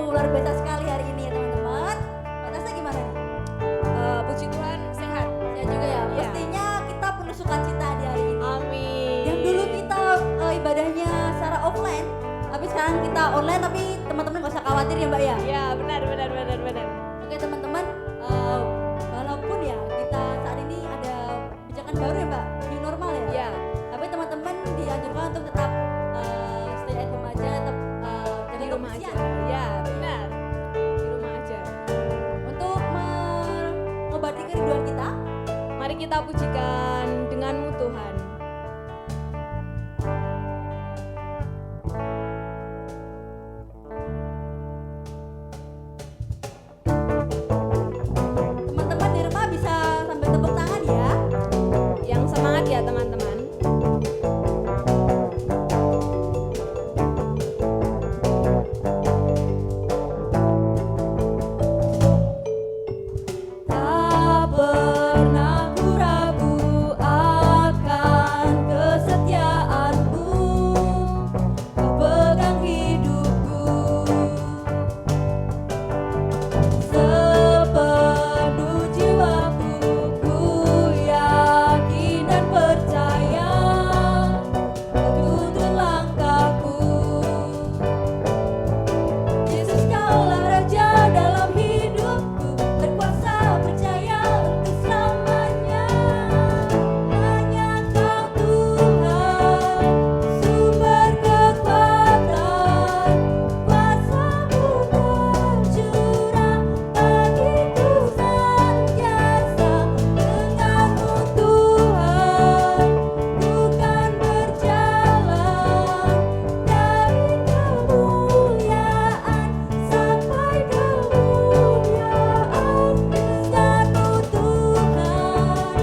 luar biasa sekali hari ini ya teman-teman. Batasnya gimana nih? Puji Tuhan sehat. Ya juga ya. Iya. Pastinya kita penuh sukacita di hari ini. Amin. Yang dulu kita ibadahnya secara offline, tapi sekarang kita online. Tapi teman-teman gak usah khawatir ya Mbak ya. Ya benar. Oke teman-teman, walaupun ya kita saat ini ada kebijakan baru ya Mbak, new normal ya. Ya. Tapi teman-teman dianjurkan untuk tetap stay at home aja, tetap Di jaga rumah aja. kebersihan. Ya benar. Di rumah aja. Untuk mengobati kerinduan kita, Mari kita pujikan denganmu Tuhan. teman-teman di rumah bisa sambil tepuk tangan ya. Yang semangat ya teman-teman. Tak pernah ku ragu akan kesetiaanmu, kau pegang hidupku. Sepenuh jiwaku ku yakin dan percaya, kau tuntun langkahku. Yesus kaulah Raja dalam hidupku, berkuasa percaya untuk selamanya. Hanya Kau Tuhan, sumber kekuatan, kuasa-Mu tercurah bagiku senantiasa. Denganmu Tuhan, bukan berjalan dari kemuliaan sampai kemuliaan. Denganmu Tuhan,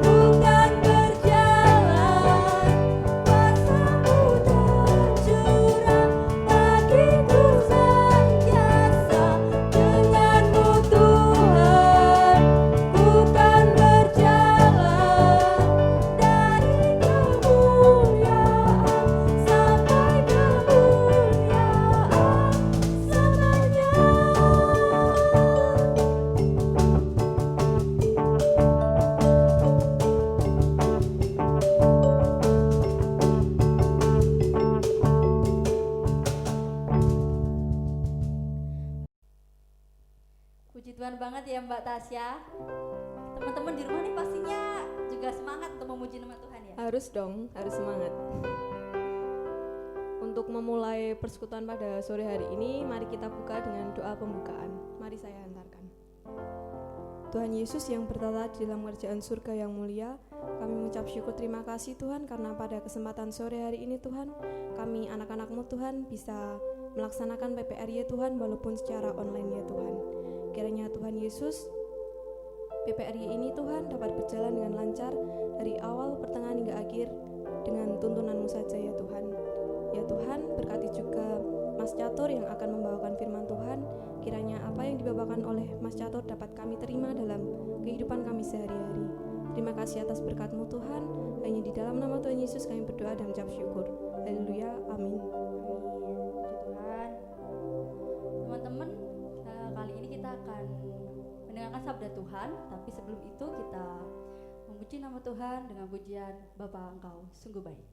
bukan berjalan, kuasa-Mu tercurah bagiku senantiasa. Denganmu Tuhan, bukan berjalan dari kemuliaan sampai Puji Tuhan banget ya Mbak Tasya. Teman-teman di rumah nih pastinya juga semangat untuk memuji nama Tuhan ya. Harus dong, harus semangat. Untuk memulai persekutuan pada sore hari ini, mari kita buka dengan doa pembukaan. Mari saya hantarkan. Tuhan Yesus yang bertata di dalam kerajaan surga yang mulia, kami mengucap syukur terima kasih Tuhan karena pada kesempatan sore hari ini Tuhan, kami anak-anak-Mu Tuhan bisa melaksanakan PPRY Tuhan walaupun secara online ya Tuhan. Kiranya Tuhan Yesus, PPRY ini Tuhan dapat berjalan dengan lancar dari awal, pertengahan hingga akhir dengan tuntunan-Mu saja ya Tuhan. Ya Tuhan, berkati juga Mas Catur yang akan membawakan firman Tuhan. Kiranya apa yang dibawakan oleh Mas Catur dapat kami terima dalam kehidupan kami sehari-hari. Terima kasih atas berkat-Mu Tuhan. Hanya di dalam nama Tuhan Yesus kami berdoa dan mengucap syukur. Haleluya, amin. Puji Tuhan. Teman-teman, kali ini kita akan mendengarkan sabda Tuhan, tapi sebelum itu kita memuji nama Tuhan dengan pujian Bapa Engkau sungguh baik.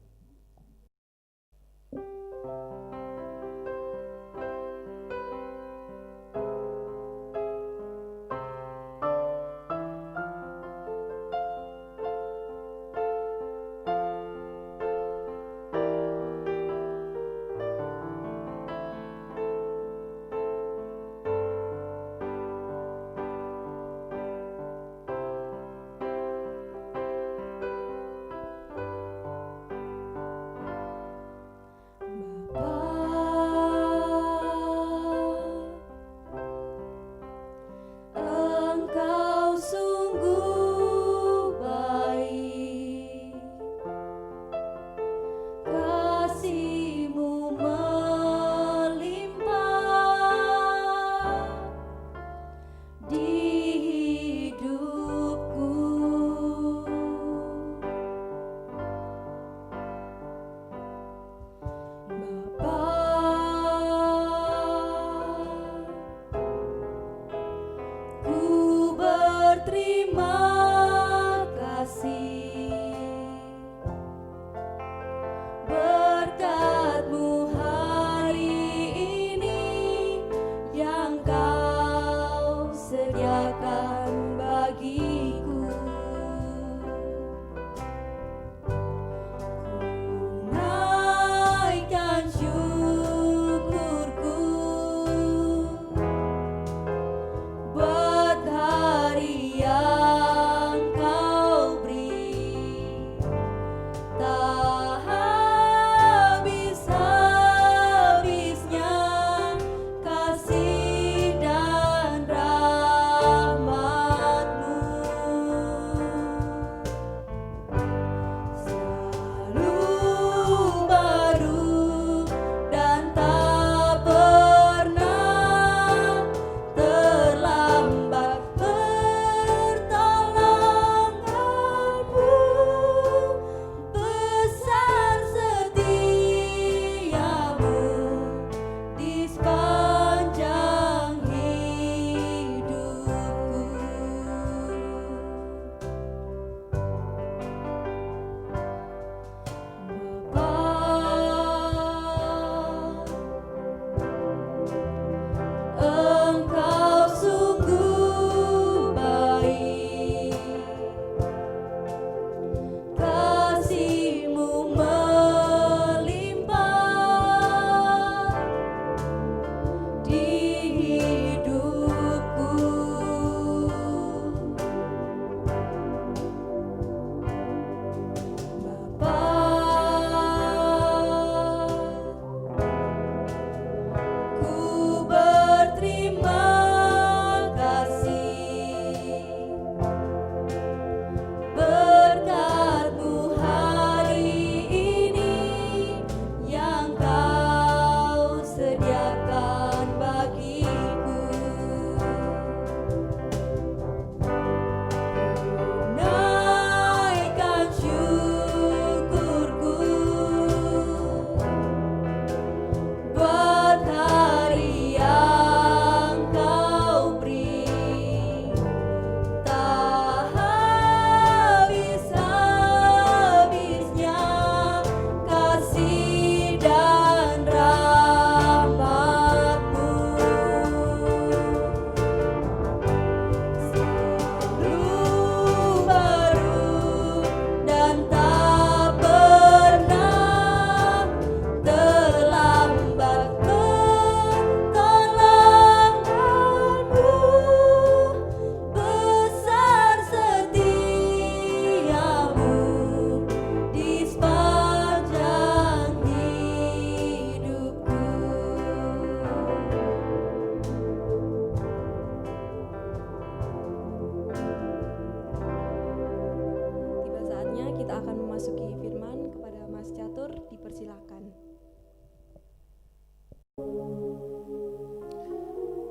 kita akan memasuki firman. Kepada Mas Catur dipersilakan.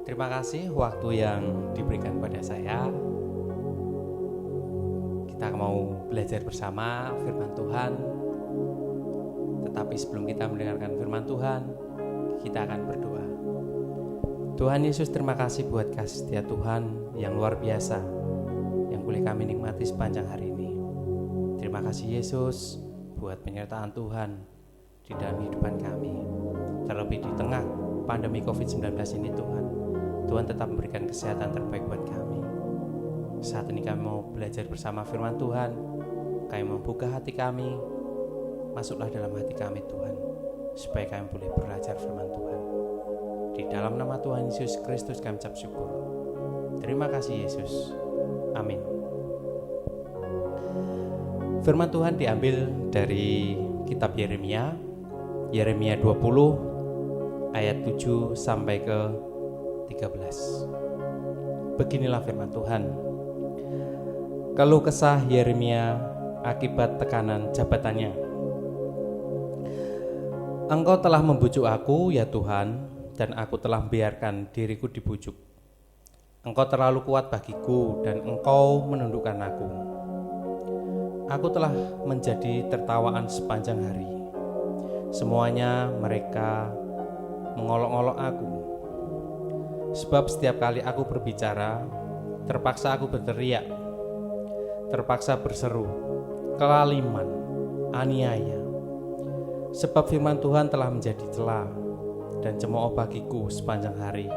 Terima kasih waktu yang diberikan pada saya. Kita mau belajar bersama firman Tuhan. Tetapi sebelum kita mendengarkan firman Tuhan, kita akan berdoa. Tuhan Yesus, terima kasih buat kasih setia Tuhan yang luar biasa yang boleh kami nikmati sepanjang hari ini. Terima kasih Yesus buat penyertaan Tuhan di dalam kehidupan kami. Terlebih di tengah pandemi COVID-19 ini Tuhan tetap memberikan kesehatan terbaik buat kami. Saat ini kami mau belajar bersama firman Tuhan. Kami membuka hati kami. Masuklah dalam hati kami Tuhan, supaya kami boleh belajar firman Tuhan. Di dalam nama Tuhan Yesus Kristus kami ucap syukur. Terima kasih Yesus. Amin. Firman Tuhan diambil dari kitab Yeremia 20 ayat 7 sampai ke 13. Beginilah firman Tuhan. Keluh kesah Yeremia akibat tekanan jabatannya. Engkau telah membujuk aku, ya Tuhan, dan aku telah membiarkan diriku dibujuk. Engkau terlalu kuat bagiku, dan engkau menundukkan aku. Aku telah menjadi tertawaan sepanjang hari. Semuanya mereka mengolok-olok aku. Sebab setiap kali aku berbicara, terpaksa aku berteriak, terpaksa berseru, kelaliman, aniaya. Sebab firman Tuhan telah menjadi celah dan cemooh bagiku sepanjang hari.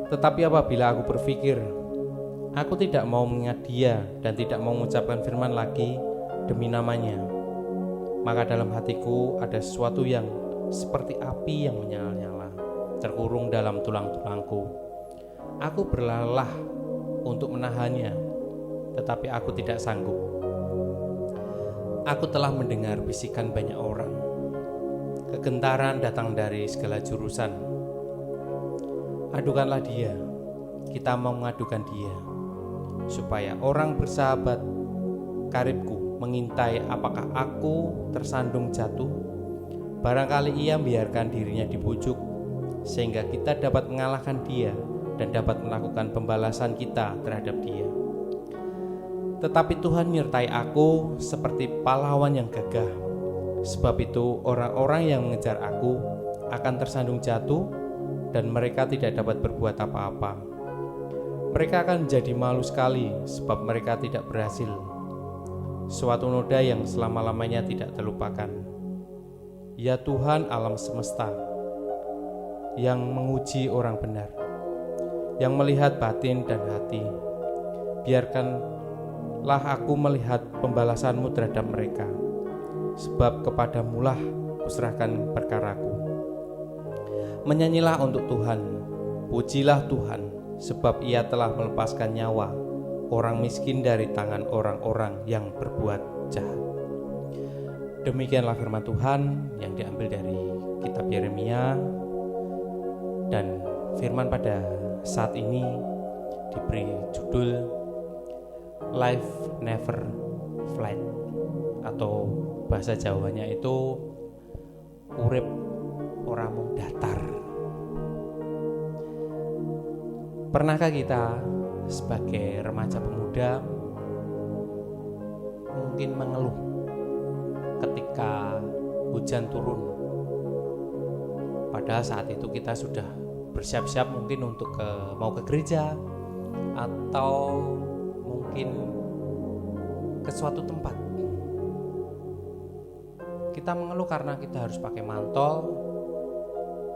Tetapi apabila aku berpikir, aku tidak mau mengingat dia dan tidak mau mengucapkan firman lagi demi namanya, maka dalam hatiku ada sesuatu yang seperti api yang menyala-nyala, terkurung dalam tulang-tulangku. Aku berlelah untuk menahannya, tetapi aku tidak sanggup. Aku telah mendengar bisikan banyak orang. Kegentaran datang dari segala jurusan. Adukanlah dia, kita mau mengadukan dia, supaya orang bersahabat karibku mengintai apakah aku tersandung jatuh. Barangkali ia membiarkan dirinya dibujuk, sehingga kita dapat mengalahkan dia dan dapat melakukan pembalasan kita terhadap dia. Tetapi Tuhan menyertai aku seperti pahlawan yang gagah. Sebab itu orang-orang yang mengejar aku akan tersandung jatuh dan mereka tidak dapat berbuat apa-apa. Mereka akan menjadi malu sekali sebab mereka tidak berhasil. Suatu noda yang selama-lamanya tidak terlupakan. Ya Tuhan alam semesta, yang menguji orang benar, yang melihat batin dan hati, biarkanlah aku melihat pembalasanmu terhadap mereka, sebab kepadamulah kuserahkan perkaraku. Menyanyilah untuk Tuhan, pujilah Tuhan, sebab ia telah melepaskan nyawa orang miskin dari tangan orang-orang yang berbuat jahat. Demikianlah firman Tuhan yang diambil dari kitab Yeremia, dan firman pada saat ini diberi judul Life Never Flat, atau bahasa Jawanya itu urip ora mung datar. Pernahkah kita sebagai remaja pemuda mungkin mengeluh ketika hujan turun, padahal saat itu kita sudah bersiap-siap mungkin untuk mau ke gereja atau mungkin ke suatu tempat. Kita mengeluh karena kita harus pakai mantol,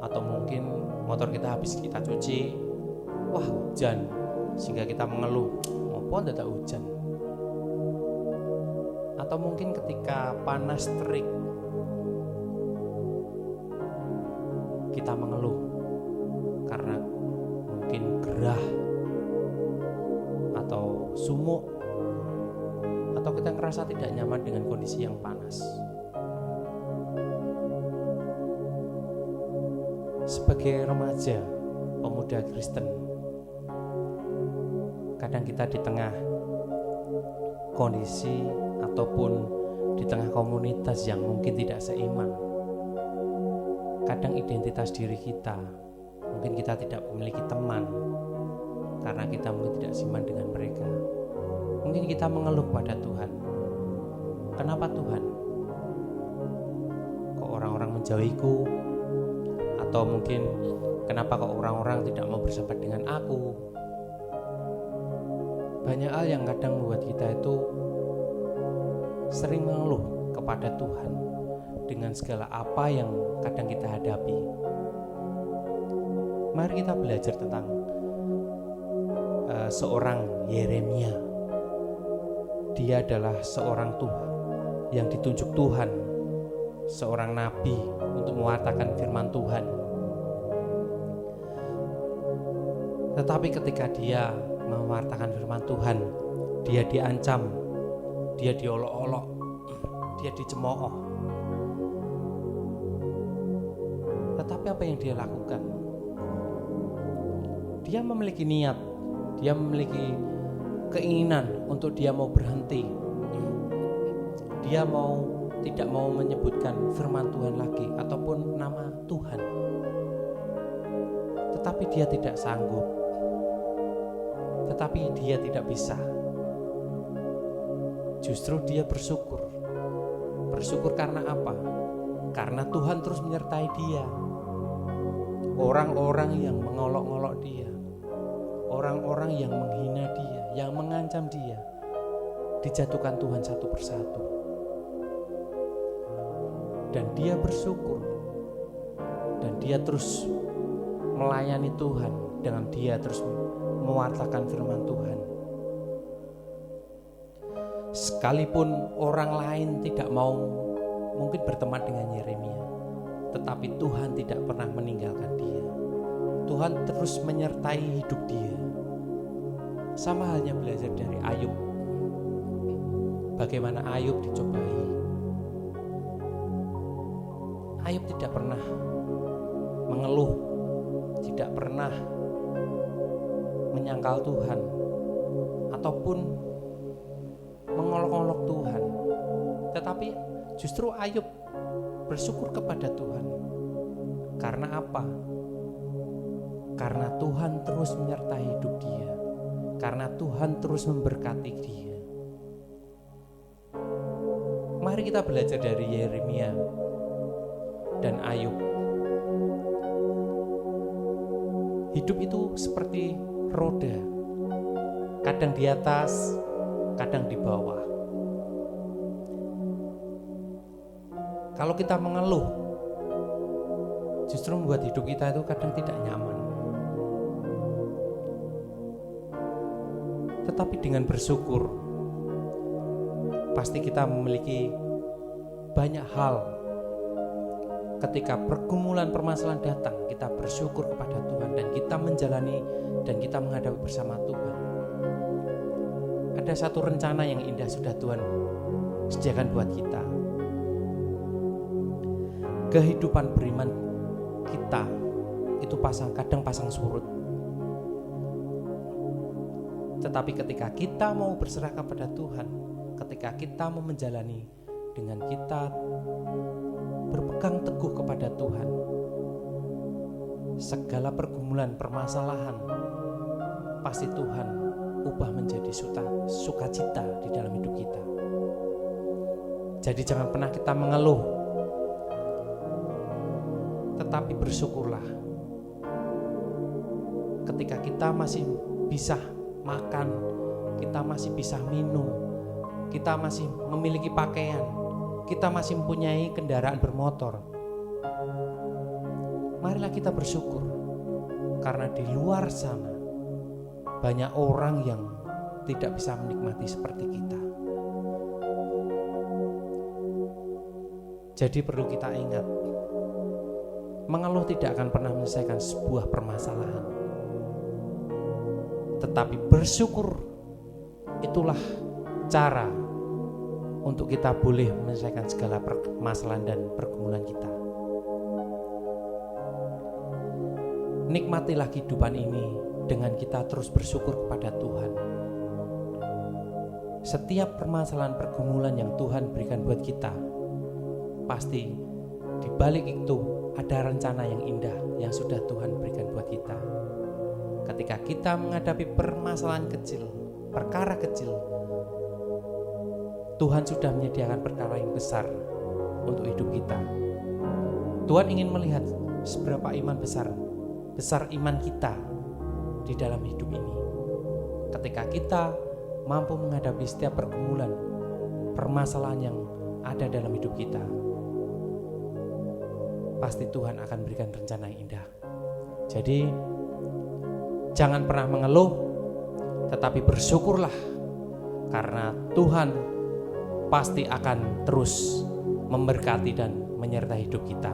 atau mungkin motor kita habis kita cuci, wah hujan, sehingga kita mengeluh, apa tidak hujan. Atau mungkin ketika panas terik, kita mengeluh karena mungkin gerah atau sumuk, atau kita ngerasa tidak nyaman dengan kondisi yang panas. Sebagai remaja, pemuda Kristen, kadang kita di tengah kondisi ataupun di tengah komunitas yang mungkin tidak seiman. Kadang identitas diri kita, mungkin kita tidak memiliki teman karena kita mungkin tidak seiman dengan mereka. Mungkin kita mengeluh kepada Tuhan, kenapa Tuhan? Kok orang-orang menjauhiku? Atau mungkin kenapa kok orang-orang tidak mau bersahabat dengan aku? Banyak hal yang kadang membuat kita itu sering mengeluh kepada Tuhan dengan segala apa yang kadang kita hadapi. Mari kita belajar tentang seorang Yeremia. Dia adalah seorang Tuhan yang ditunjuk Tuhan, seorang nabi untuk mewartakan firman Tuhan. Tetapi ketika dia mewartakan firman Tuhan, dia diancam, dia diolok-olok, dia dicemooh. Tetapi apa yang dia lakukan? Dia memiliki niat, dia memiliki keinginan untuk dia mau berhenti. Dia tidak mau menyebutkan firman Tuhan lagi ataupun nama Tuhan. Tetapi dia tidak sanggup. Tetapi dia tidak bisa. Justru dia bersyukur. Bersyukur karena apa? Karena Tuhan terus menyertai dia. Orang-orang yang mengolok-olok dia, orang-orang yang menghina dia, yang mengancam dia, dijatuhkan Tuhan satu persatu. Dan dia bersyukur. Dan dia terus melayani Tuhan dengan dia terus mewartakan firman Tuhan. Sekalipun orang lain tidak mau mungkin berteman dengan Yeremia, tetapi Tuhan tidak pernah meninggalkan dia. Tuhan terus menyertai hidup dia. Sama halnya belajar dari Ayub. Bagaimana Ayub dicobai. Ayub tidak pernah mengeluh, tidak pernah menyangkal Tuhan ataupun mengolok-olok Tuhan. Tetapi justru Ayub bersyukur kepada Tuhan. Karena apa? Karena Tuhan terus menyertai hidup dia. Karena Tuhan terus memberkati dia. Mari kita belajar dari Yeremia dan Ayub. Hidup itu seperti roda, kadang di atas, kadang di bawah. Kalau kita mengeluh, justru membuat hidup kita itu kadang tidak nyaman. Tetapi dengan bersyukur, pasti kita memiliki banyak hal. Ketika pergumulan permasalahan datang, kita bersyukur kepada Tuhan dan kita menjalani dan kita menghadapi bersama Tuhan. Ada satu rencana yang indah sudah Tuhan sediakan buat kita. Kehidupan beriman kita itu kadang pasang surut. Tetapi ketika kita mau berserah kepada Tuhan, ketika kita mau menjalani dengan kita berpegang teguh kepada Tuhan, segala pergumulan, permasalahan pasti Tuhan ubah menjadi sukacita di dalam hidup kita. Jadi jangan pernah kita mengeluh, tetapi bersyukurlah. Ketika kita masih bisa makan, kita masih bisa minum, kita masih memiliki pakaian, kita masih mempunyai kendaraan bermotor, marilah kita bersyukur. Karena di luar sana banyak orang yang tidak bisa menikmati seperti kita. Jadi perlu kita ingat, mengeluh tidak akan pernah menyelesaikan sebuah permasalahan. Tetapi bersyukur itulah cara untuk kita boleh menyelesaikan segala permasalahan dan pergumulan kita. Nikmatilah kehidupan ini dengan kita terus bersyukur kepada Tuhan. setiap permasalahan pergumulan yang Tuhan berikan buat kita, pasti di balik itu ada rencana yang indah yang sudah Tuhan berikan buat kita. Ketika kita menghadapi permasalahan kecil, perkara kecil, Tuhan sudah menyediakan perkara yang besar untuk hidup kita. Tuhan ingin melihat seberapa besar iman kita di dalam hidup ini. Ketika kita mampu menghadapi setiap pergumulan, permasalahan yang ada dalam hidup kita, pasti Tuhan akan berikan rencana yang indah. Jadi jangan pernah mengeluh, tetapi bersyukurlah, karena Tuhan pasti akan terus memberkati dan menyertai hidup kita.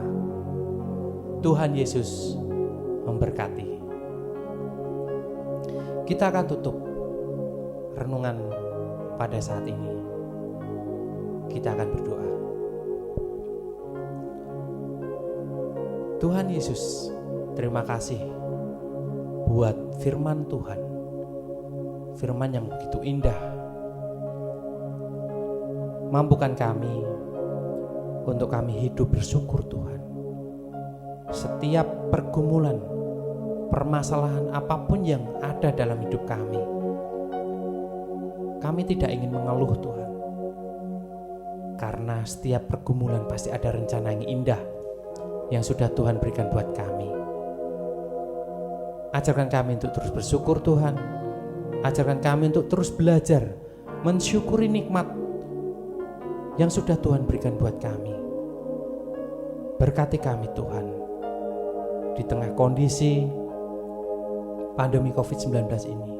Tuhan Yesus memberkati. Kita akan tutup renungan pada saat ini. Kita akan berdoa. Tuhan Yesus, terima kasih buat firman Tuhan. Firman yang begitu indah. Mampukan kami untuk kami hidup bersyukur Tuhan. Setiap pergumulan, permasalahan apapun yang ada dalam hidup kami tidak ingin mengeluh Tuhan. Karena setiap pergumulan pasti ada rencana yang indah yang sudah Tuhan berikan buat kami. Ajarkan kami untuk terus bersyukur Tuhan. Ajarkan kami untuk terus belajar mensyukuri nikmat yang sudah Tuhan berikan buat kami. Berkati kami Tuhan di tengah kondisi pandemi COVID-19 ini.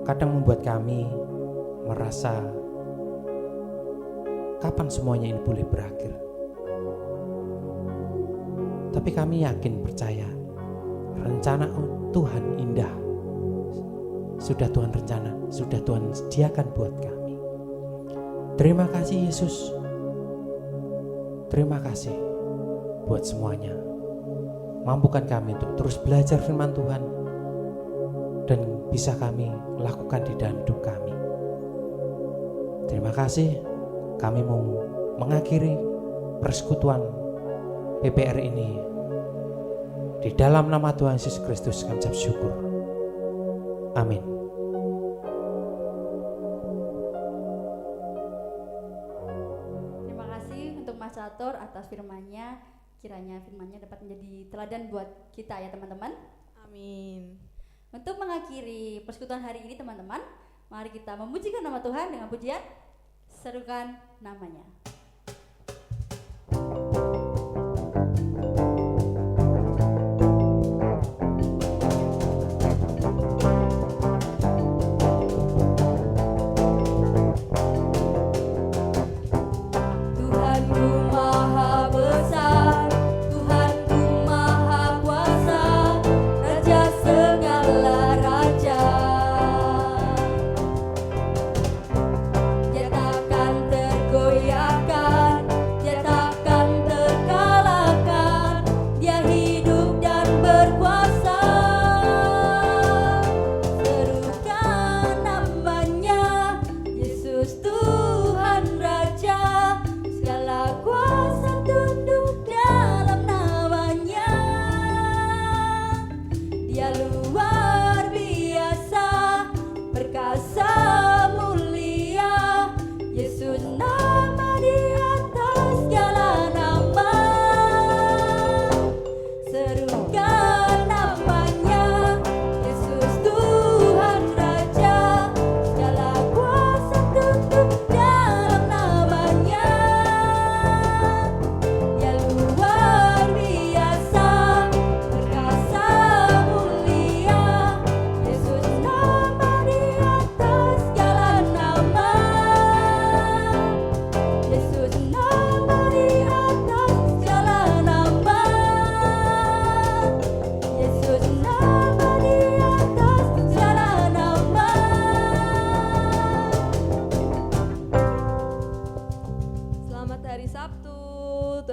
Kadang membuat kami merasa kapan semuanya ini boleh berakhir. Tapi kami yakin, percaya, rencana Tuhan indah. Sudah Tuhan rencana, sudah Tuhan sediakan buat kami. Terima kasih Yesus. Terima kasih buat semuanya. Mampukan kami untuk terus belajar firman Tuhan dan bisa kami lakukan di dalam hidup kami. Terima kasih. Kami mau mengakhiri persekutuan PPR ini. Di dalam nama Tuhan Yesus Kristus kami ucap syukur. Amin. Terima kasih untuk Mas Catur atas firman-Nya. Kiranya firman-Nya dapat menjadi teladan buat kita ya teman-teman. Amin. Untuk mengakhiri persekutuan hari ini teman-teman, mari kita memujikan nama Tuhan dengan pujian Serukan Namanya.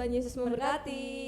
Tuhan Yesus memberkati.